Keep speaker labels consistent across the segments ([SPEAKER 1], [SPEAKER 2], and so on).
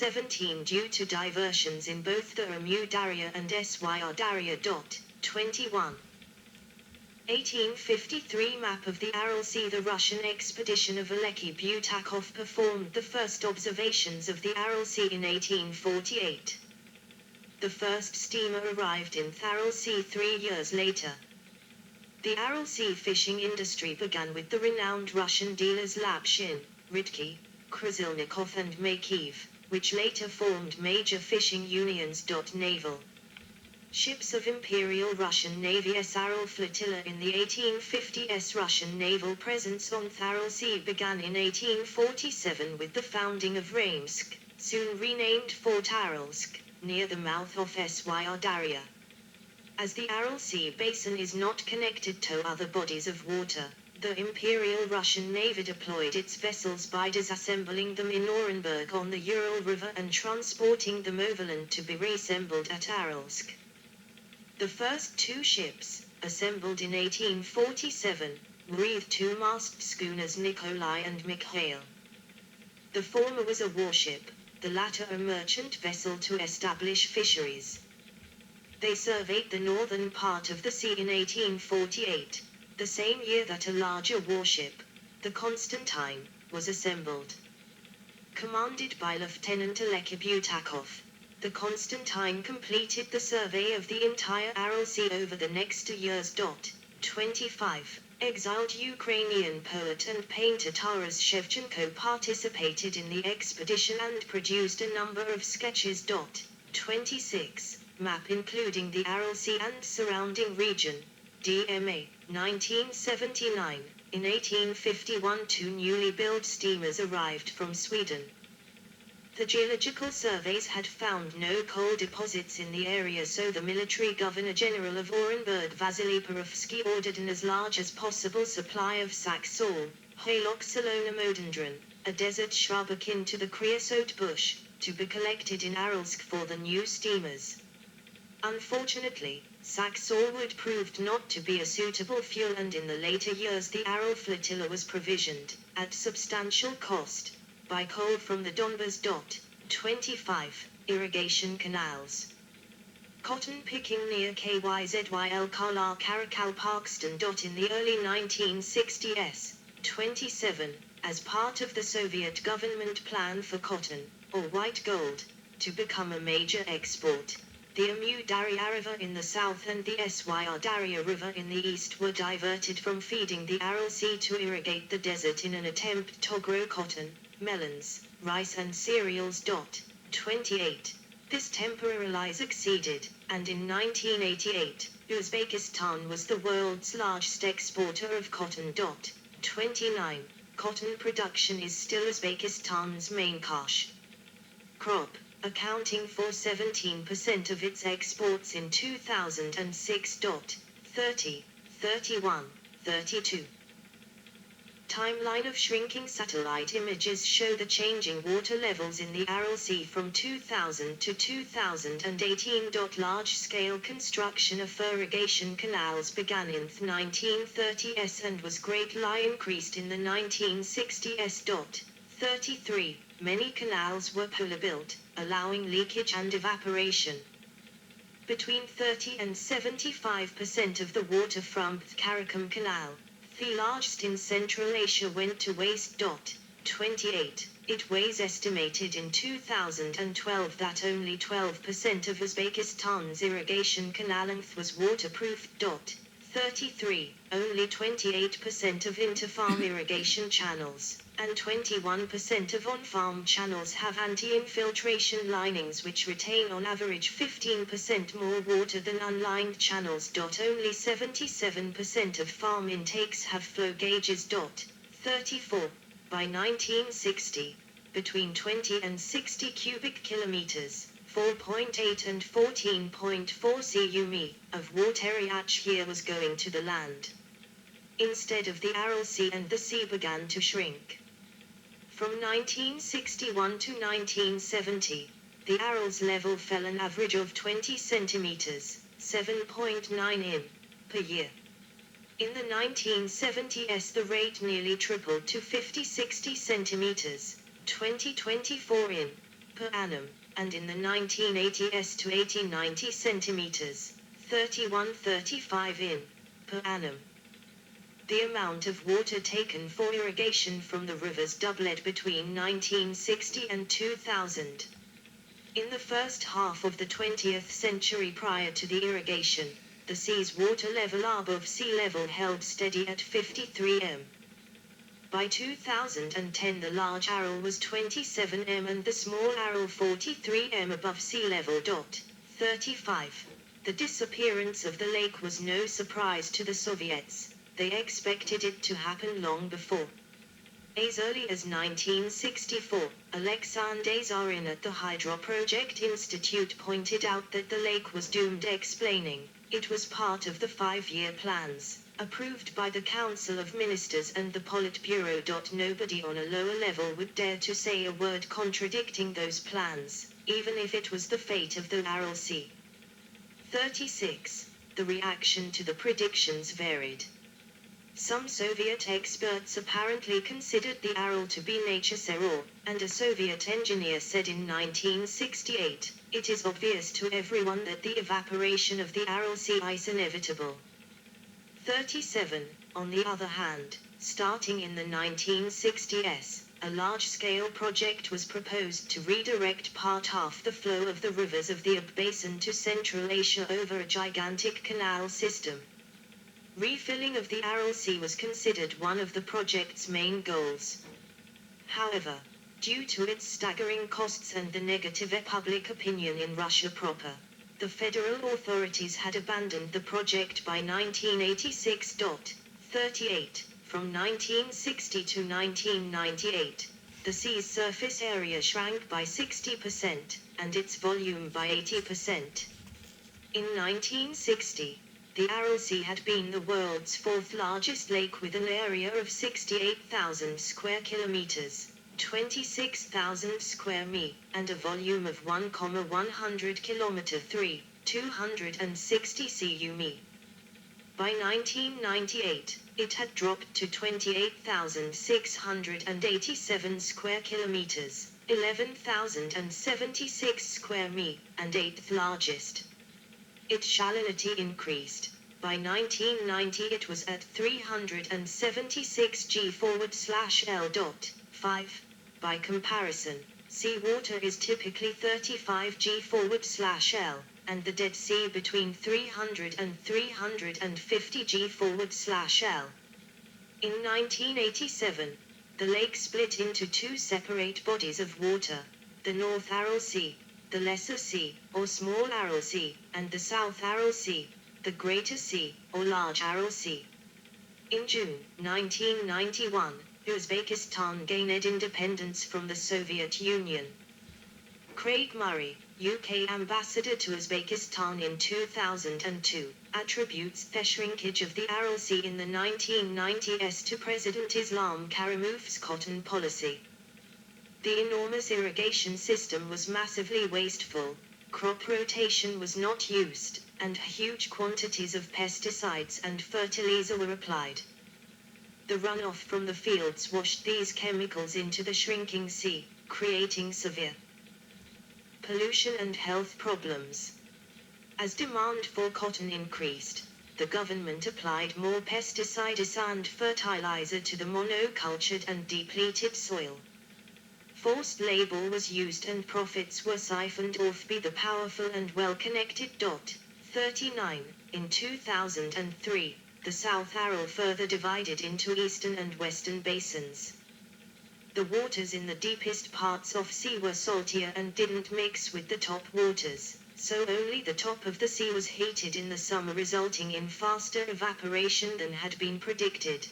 [SPEAKER 1] 1917 due to diversions in both the Amu Darya and Syr Darya. 21. 1853 Map of the Aral Sea. The Russian expedition of Aleksey Butakov performed the first observations of the Aral Sea in 1848. The first steamer arrived in the Aral Sea 3 years later. The Aral Sea fishing industry began with the renowned Russian dealers Lapshin, Ridke, Krasilnikov and Makeyev, which later formed major fishing unions. Naval ships of Imperial Russian Navy's Aral Flotilla. In the 1850s, Russian naval presence on the Aral Sea began in 1847 with the founding of Raimsk, soon renamed Fort Aralsk, near the mouth of Syr Darya. As the Aral Sea basin is not connected to other bodies of water, the Imperial Russian Navy deployed its vessels by disassembling them in Orenburg on the Ural River and transporting them overland to be reassembled at Aralsk. The first two ships, assembled in 1847, were two-mast schooners Nikolai and Mikhail. The former was a warship, the latter a merchant vessel to establish fisheries. They surveyed the northern part of the sea in 1848, the same year that a larger warship, the Constantine, was assembled. Commanded by Lieutenant Aleksey Butakov, the Constantine completed the survey of the entire Aral Sea over the next 2 years. 25. Exiled Ukrainian poet and painter Taras Shevchenko participated in the expedition and produced a number of sketches. 26. Map including the Aral Sea and surrounding region. DMA, 1979. In 1851 two newly built steamers arrived from Sweden. The geological surveys had found no coal deposits in the area, so the military governor-general of Orenburg Vasily Perovsky ordered an as large as possible supply of saxaul, Hyloxylonamodendron, a desert shrub akin to the creosote bush, to be collected in Aralsk for the new steamers. Unfortunately, saxaul wood proved not to be a suitable fuel, and in the later years the Aral flotilla was provisioned, at substantial cost, by coal from the Donbas. 25. Irrigation canals. Cotton picking near Kyzyl Kalar Karakal Parkston. In the early 1960s, 27, as part of the Soviet government plan for cotton, or white gold, to become a major export, the Amu Darya River in the south and the Syr Darya River in the east were diverted from feeding the Aral Sea to irrigate the desert in an attempt to grow cotton, melons, rice and cereals. 28. This temporarily succeeded, and in 1988, Uzbekistan was the world's largest exporter of cotton. 29. Cotton production is still Uzbekistan's main cash crop, accounting for 17% of its exports in 2006. 30, 31, 32. Timeline of shrinking satellite images show the changing water levels in the Aral Sea from 2000 to 2018. Large-scale construction of irrigation canals began in the 1930s and was greatly increased in the 1960s. 33. Many canals were polar-built, allowing leakage and evaporation. Between 30 and 75% of the water from the Karakum Canal, the largest in Central Asia, went to waste. 28. It was estimated in 2012 that only 12% of Uzbekistan's irrigation canal length was waterproofed. 33. Only 28% of inter-farm irrigation channels, and 21% of on-farm channels have anti-infiltration linings which retain on average 15% more water than unlined channels. Only 77% of farm intakes have flow gauges. 34. By 1960, between 20 and 60 cubic kilometers, 4.8 and 14.4 cm, of water each year was going to the land. Instead of the Aral Sea, and the sea began to shrink. From 1961 to 1970, the Aral's level fell an average of 20 centimeters, 7.9 in, per year. In the 1970s the rate nearly tripled to 50-60 centimeters, 20-24 in, per annum, and in the 1980s to 1890 centimeters, 31-35 in, per annum. The amount of water taken for irrigation from the rivers doubled between 1960 and 2000. In the first half of the 20th century prior to the irrigation, the sea's water level above sea level held steady at 53 m. By 2010 the large Aral was 27 m and the small Aral 43 m above sea level. 35. The disappearance of the lake was no surprise to the Soviets. They expected it to happen long before. As early as 1964, Alexander Zarin at the Hydro Project Institute pointed out that the lake was doomed, explaining, it was part of the 5-year plans, approved by the Council of Ministers and the Politburo. Nobody on a lower level would dare to say a word contradicting those plans, even if it was the fate of the Aral Sea. 36. The reaction to the predictions varied. Some Soviet experts apparently considered the Aral to be nature's error, and a Soviet engineer said in 1968, "It is obvious to everyone that the evaporation of the Aral Sea ice inevitable." 37. On the other hand, starting in the 1960s, a large-scale project was proposed to redirect half the flow of the rivers of the Ob Basin to Central Asia over a gigantic canal system. Refilling of the Aral Sea was considered one of the project's main goals. However, due to its staggering costs and the negative public opinion in Russia proper, the federal authorities had abandoned the project by 1986. 38. From 1960 to 1998, the sea's surface area shrank by 60%, and its volume by 80%. In 1960, the Aral Sea had been the world's 4th largest lake with an area of 68,000 square kilometers, 26,000 square mi, and a volume of 1,100 kilometer 260 cu. By 1998, it had dropped to 28,687 square kilometers, 11,076 square mi, and 8th largest. Its salinity increased. By 1990 it was at 376 g/L.5. By comparison, seawater is typically 35 g/L, and the Dead Sea between 300 and 350 g/L. In 1987, the lake split into 2 separate bodies of water, the North Aral Sea, the Lesser Sea, or Small Aral Sea, and the South Aral Sea, the Greater Sea, or Large Aral Sea. In June 1991, Uzbekistan gained independence from the Soviet Union. Craig Murray, UK ambassador to Uzbekistan in 2002, attributes the shrinkage of the Aral Sea in the 1990s to President Islam Karimov's cotton policy. The enormous irrigation system was massively wasteful, crop rotation was not used, and huge quantities of pesticides and fertilizer were applied. The runoff from the fields washed these chemicals into the shrinking sea, creating severe pollution and health problems. As demand for cotton increased, the government applied more pesticides and fertilizer to the monocultured and depleted soil. Forced labor was used and profits were siphoned off by the powerful and well-connected. 39. In 2003, the South Aral further divided into eastern and western basins. The waters in the deepest parts of sea were saltier and didn't mix with the top waters, so only the top of the sea was heated in the summer, resulting in faster evaporation than had been predicted.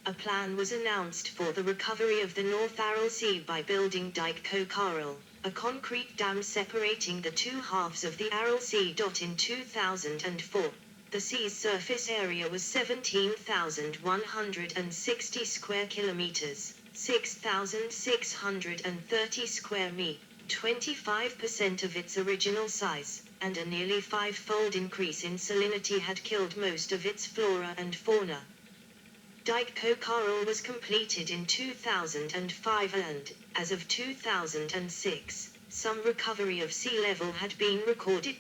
[SPEAKER 1] A plan was announced for the recovery of the North Aral Sea by building Dike Aral, a concrete dam separating the two halves of the Aral Sea. In 2004, the sea's surface area was 17,160 square kilometers, 6,630 square mi, 25% of its original size, and a nearly 5-fold increase in salinity had killed most of its flora and fauna. Dike Aral was completed in 2005 and, As of 2006, some recovery of sea level had been recorded.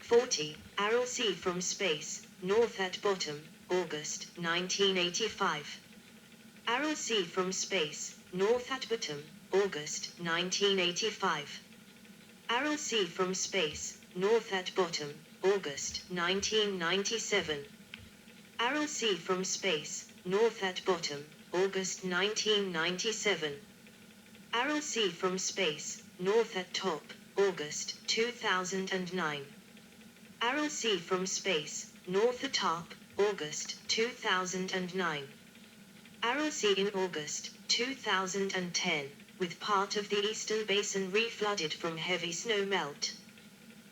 [SPEAKER 1] 40. Aral Sea from space, north at bottom, August 1985. Aral Sea from space, north at bottom, August 1985. Aral Sea from space, north at bottom, August 1997. Aral Sea from space, north at bottom, August 1997. Aral Sea from space, north at top, August 2009. Aral Sea from space, north at top, August 2009. Aral Sea in August 2010, with part of the eastern basin reflooded from heavy snow melt.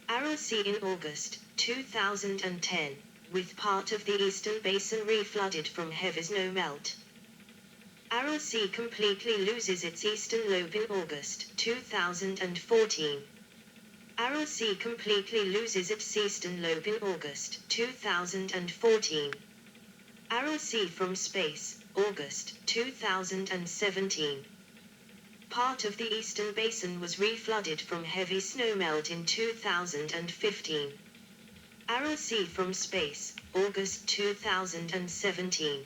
[SPEAKER 1] Aral Sea in August 2010, with part of the eastern basin reflooded from heavy snow melt. Aral Sea completely loses its eastern lobe in August 2014. Aral Sea completely loses its eastern lobe in August 2014. Aral Sea from space, August 2017. Part of the eastern basin was reflooded from heavy snowmelt in 2015. Aral Sea from space, August 2017.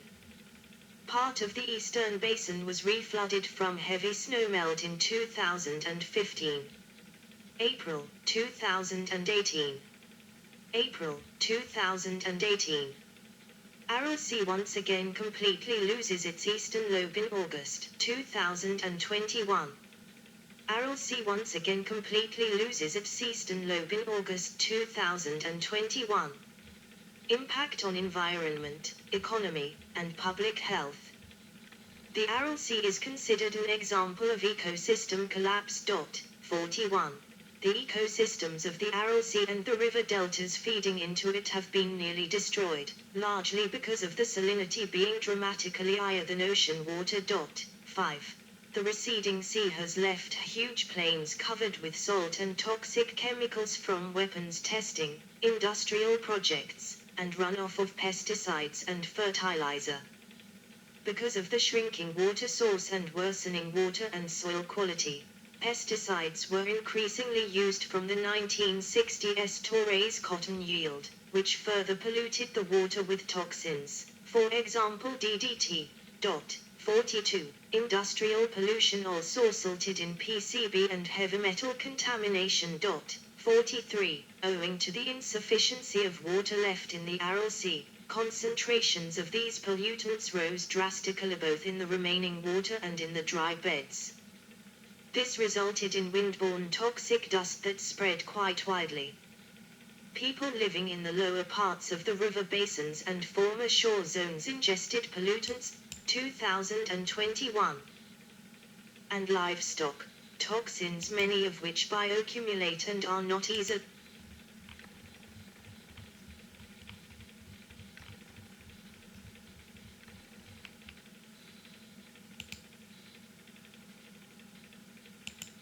[SPEAKER 1] Part of the eastern basin was reflooded from heavy snowmelt in 2015. April 2018. April 2018. Aral Sea once again completely loses its eastern lobe in August 2021. Aral Sea once again completely loses its eastern lobe in August 2021. Impact on environment, economy, and public health. The Aral Sea is considered an example of ecosystem collapse. 41. The ecosystems of the Aral Sea and the river deltas feeding into it have been nearly destroyed, largely because of the salinity being dramatically higher than ocean water. 5. The receding sea has left huge plains covered with salt and toxic chemicals from weapons testing, industrial projects, and runoff of pesticides and fertilizer. Because of the shrinking water source and worsening water and soil quality, pesticides were increasingly used from the 1960s to raise cotton yield, which further polluted the water with toxins, for example DDT. 42. Industrial pollution also resulted in PCB and heavy metal contamination. 43. Owing to the insufficiency of water left in the Aral Sea, concentrations of these pollutants rose drastically both in the remaining water and in the dry beds. This resulted in windborne toxic dust that spread quite widely. People living in the lower parts of the river basins and former shore zones ingested pollutants. 2021. And livestock, toxins many of which bioaccumulate and are not easy.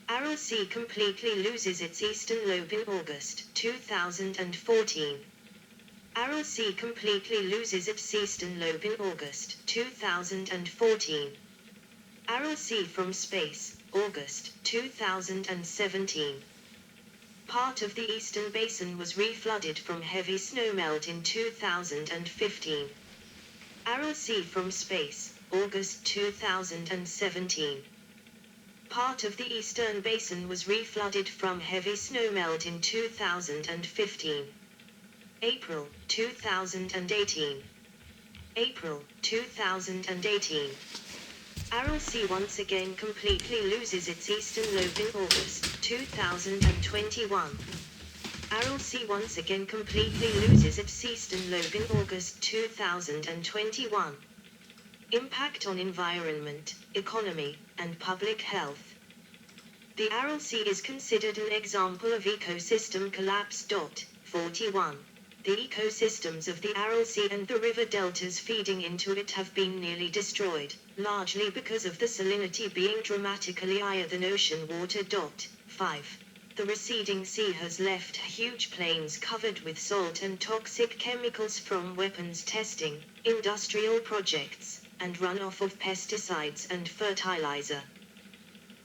[SPEAKER 1] Aral Sea completely loses its eastern lobe in August 2014. Aral Sea completely loses its eastern lobe in August 2014. Aral Sea from space, August 2017. Part of the eastern basin was reflooded from heavy snowmelt in 2015. Aral Sea from space, August 2017. Part of the eastern basin was reflooded from heavy snowmelt in 2015. April 2018. April 2018. Aral Sea once again completely loses its eastern lobe in August 2021. Aral Sea once again completely loses its eastern lobe in August 2021. Impact on environment, economy, and public health. The Aral Sea is considered an example of ecosystem collapse. 41. The ecosystems of the Aral Sea and the river deltas feeding into it have been nearly destroyed, largely because of the salinity being dramatically higher than ocean water. 5. The receding sea has left huge plains covered with salt and toxic chemicals from weapons testing, industrial projects, and runoff of pesticides and fertilizer.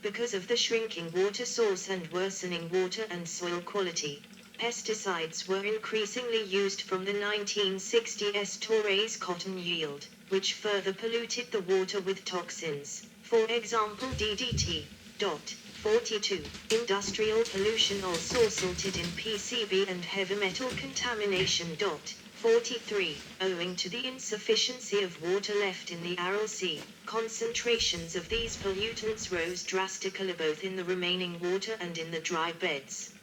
[SPEAKER 1] Because of the shrinking water source and worsening water and soil quality, pesticides were increasingly used from the 1960s to raise cotton yield, which further polluted the water with toxins, for example DDT. 42. Industrial pollution also resulted in PCB and heavy metal contamination. 43. Owing to the insufficiency of water left in the Aral Sea, concentrations of these pollutants rose drastically both in the remaining water and in the dry beds.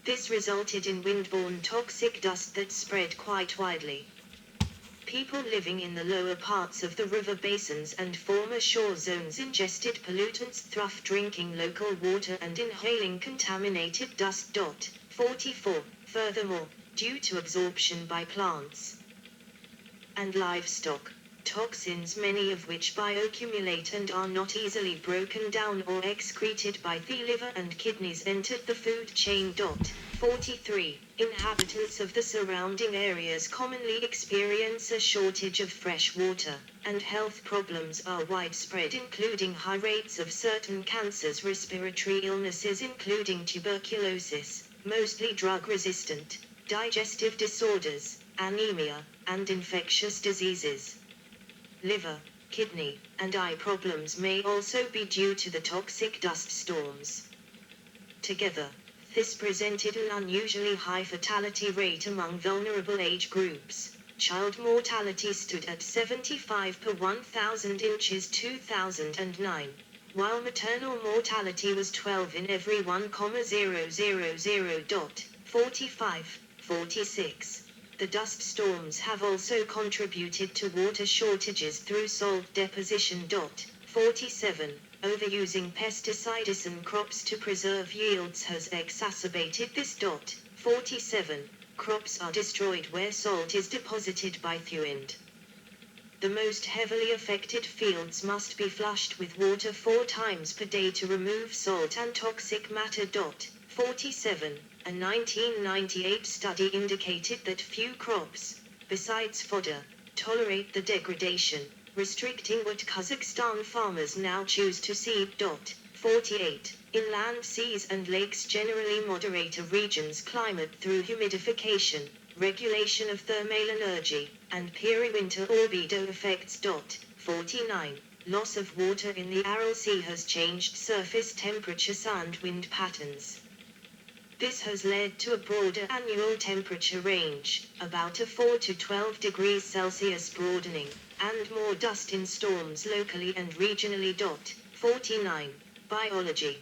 [SPEAKER 1] This resulted in windborne toxic dust that spread quite widely. People living in the lower parts of the river basins and former shore zones ingested pollutants through drinking local water and inhaling contaminated dust. 44. Furthermore, due to absorption by plants and livestock, toxins many of which bioaccumulate and are not easily broken down or excreted by the liver and kidneys entered the food chain. 43. Inhabitants of the surrounding areas commonly experience a shortage of fresh water, and health problems are widespread including high rates of certain cancers, respiratory illnesses including tuberculosis, mostly drug-resistant, digestive disorders, anemia, and infectious diseases. Liver, kidney, and eye problems may also be due to the toxic dust storms. Together, this presented an unusually high fatality rate among vulnerable age groups. Child mortality stood at 75 per 1,000 inches 2009, while maternal mortality was 12 in every 1,000. 45. 46. The dust storms have also contributed to water shortages through salt deposition. 47. Overusing pesticides in crops to preserve yields has exacerbated this. 47. Crops are destroyed where salt is deposited by the wind. The most heavily affected fields must be flushed with water 4 times per day to remove salt and toxic matter. 47. A 1998 study indicated that few crops, besides fodder, tolerate the degradation, restricting what Kazakhstan farmers now choose to seed. 48. Inland seas and lakes generally moderate a region's climate through humidification, regulation of thermal energy, and peri-winter albedo effects. 49. Loss of water in the Aral Sea has changed surface temperatures and wind patterns. This has led to a broader annual temperature range, about a 4 to 12 degrees Celsius broadening, and more dust in storms locally and regionally. 49. Biology.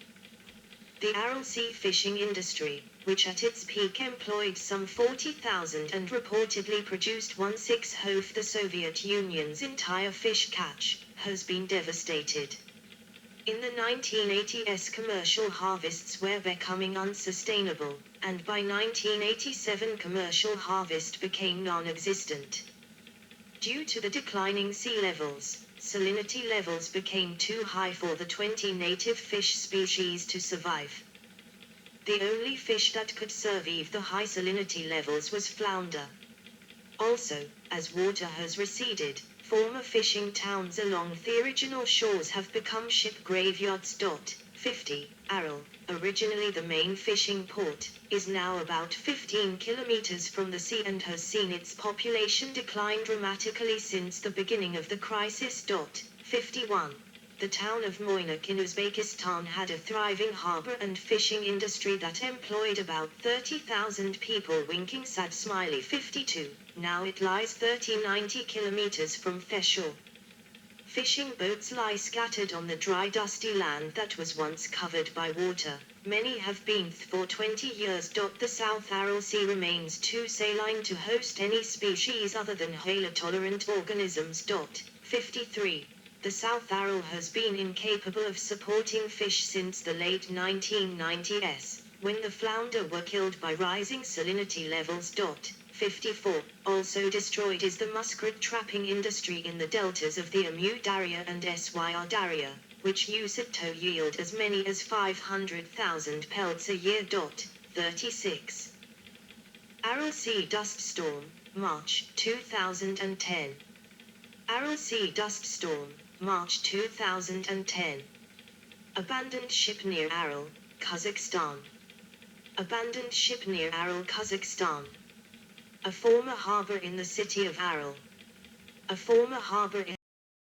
[SPEAKER 1] The Aral Sea fishing industry, which at its peak employed some 40,000 and reportedly produced 1/6 of the Soviet Union's entire fish catch, has been devastated. In the 1980s commercial harvests were becoming unsustainable, and by 1987 commercial harvest became non-existent. Due to the declining sea levels, salinity levels became too high for the 20 native fish species to survive. The only fish that could survive the high salinity levels was flounder. Also, as water has receded, former fishing towns along the original shores have become ship graveyards. 50. Aral, originally the main fishing port, is now about 15 kilometers from the sea and has seen its population decline dramatically since the beginning of the crisis. 51. The town of Moynak in Uzbekistan had a thriving harbor and fishing industry that employed about 30,000 people. Winking sad smiley. 52. Now it lies 30-90 kilometers from the shore. Fishing boats lie scattered on the dry dusty land that was once covered by water. Many have been for 20 years. The South Aral Sea remains too saline to host any species other than halitolerant organisms. 53. The South Aral has been incapable of supporting fish since the late 1990s, when the flounder were killed by rising salinity levels. 54. Also destroyed is the muskrat trapping industry in the deltas of the Amu Darya and Syr Darya, which use it to yield as many as 500,000 pelts a year. 36. Aral Sea dust storm, March 2010. Aral Sea dust storm, March 2010. Abandoned ship near Aral, Kazakhstan. Abandoned ship near Aral, Kazakhstan. A former harbor in the city of Aral. A former harbor in